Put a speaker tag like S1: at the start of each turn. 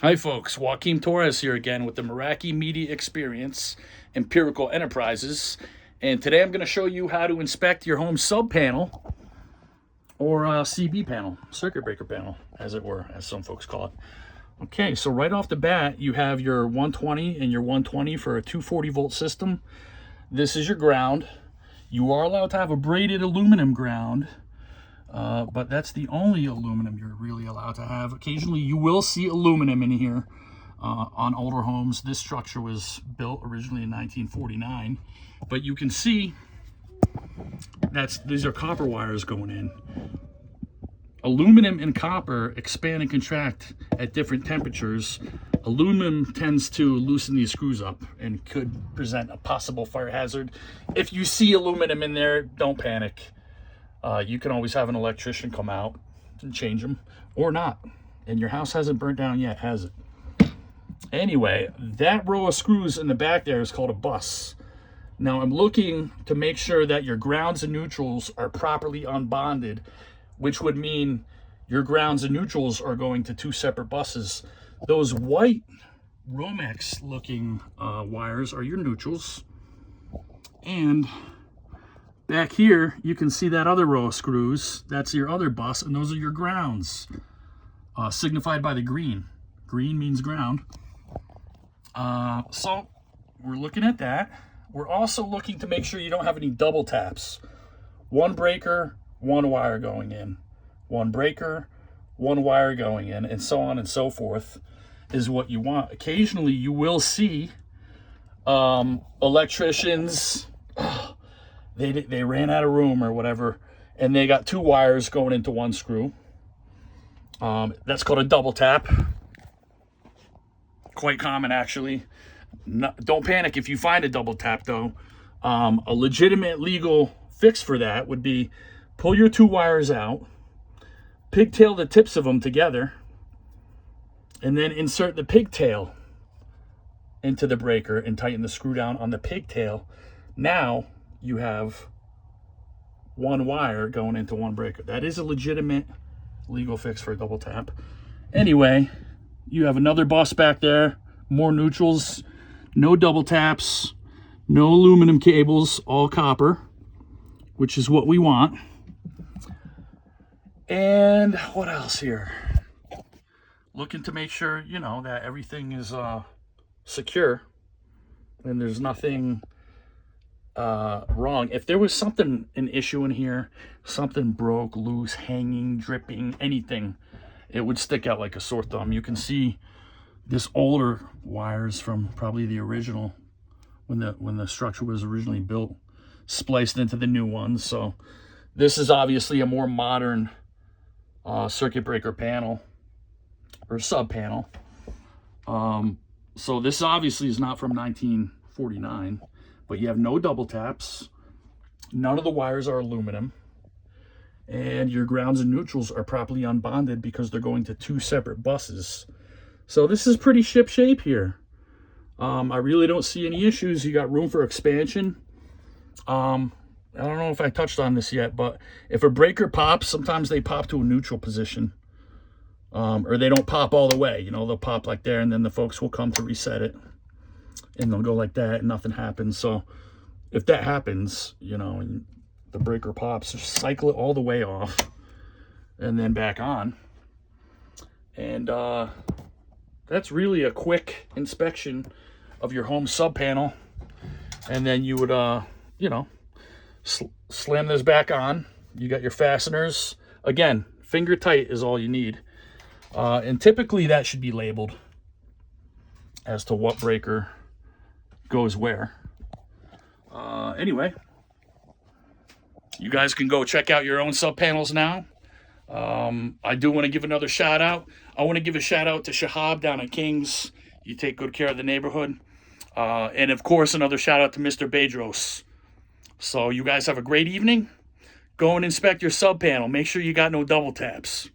S1: Hi folks, Joaquin Torres here again with the Meraki Media Experience Empirical Enterprises, and today I'm going to show you how to inspect your home sub panel, or CB panel, circuit breaker panel, as it were, as some folks call it. Okay, so right off the bat, you have your 120 and your 120 for a 240 volt system. This is your ground. You are allowed to have a braided aluminum ground, but that's the only aluminum you're really allowed to have. Occasionally you will see aluminum in here on older homes. This structure was built originally in 1949, but you can see these are copper wires going in. Aluminum and copper expand and contract at different temperatures. Aluminum tends to loosen these screws up and could present a possible fire hazard. If you see aluminum in there, don't panic. You can always have an electrician come out and change them, or not. And your house hasn't burnt down yet, has it? Anyway, that row of screws in the back there is called a bus. Now I'm looking to make sure that your grounds and neutrals are properly unbonded, which would mean your grounds and neutrals are going to two separate buses. Those white Romex looking wires are your neutrals. And back here, you can see that other row of screws. That's your other bus, and those are your grounds, signified by the green. Green means ground. So we're looking at that. We're also looking to make sure you don't have any double taps. One breaker, one wire going in. One breaker, one wire going in, and so on and so forth is what you want. Occasionally, you will see electricians... They ran out of room or whatever, and they got two wires going into one screw. That's called a double tap. Quite common, actually. Don't panic if you find a double tap, though. A legitimate legal fix for that would be pull your two wires out, pigtail the tips of them together, and then insert the pigtail into the breaker and tighten the screw down on the pigtail. Now you have one wire going into one breaker. That is a legitimate legal fix for a double tap. Anyway, you have another bus back there, more neutrals, no double taps, no aluminum cables, all copper, which is what we want. And what else here? Looking to make sure, you know, that everything is secure and there's nothing wrong. If there was an issue in here, something broke, loose, hanging, dripping, anything, it would stick out like a sore thumb. You can see this older wires from probably the original, when the structure was originally built, spliced into the new ones. So this is obviously a more modern circuit breaker panel or sub panel. So this obviously is not from 1949. But you have no double taps. None of the wires are aluminum. And your grounds and neutrals are properly unbonded because they're going to two separate buses. So this is pretty ship shape here. I really don't see any issues. You got room for expansion. I don't know if I touched on this yet, but if a breaker pops, sometimes they pop to a neutral position. Or they don't pop all the way. You know, they'll pop like there, and then the folks will come to reset it. And they'll go like that and nothing happens. So if that happens, you know, and the breaker pops, just cycle it all the way off and then back on. And that's really a quick inspection of your home sub panel. And then you would, you know, slam this back on. You got your fasteners. Again, finger tight is all you need. And typically that should be labeled as to what breaker goes where. Anyway, you guys can go check out your own sub panels now. I do want to give another shout out. I want to give a shout out to Shahab down at Kings. You take good care of the neighborhood. And of course, another shout out to Mr. Bedros. So you guys have a great evening. Go and inspect your sub panel. Make sure you got no double taps.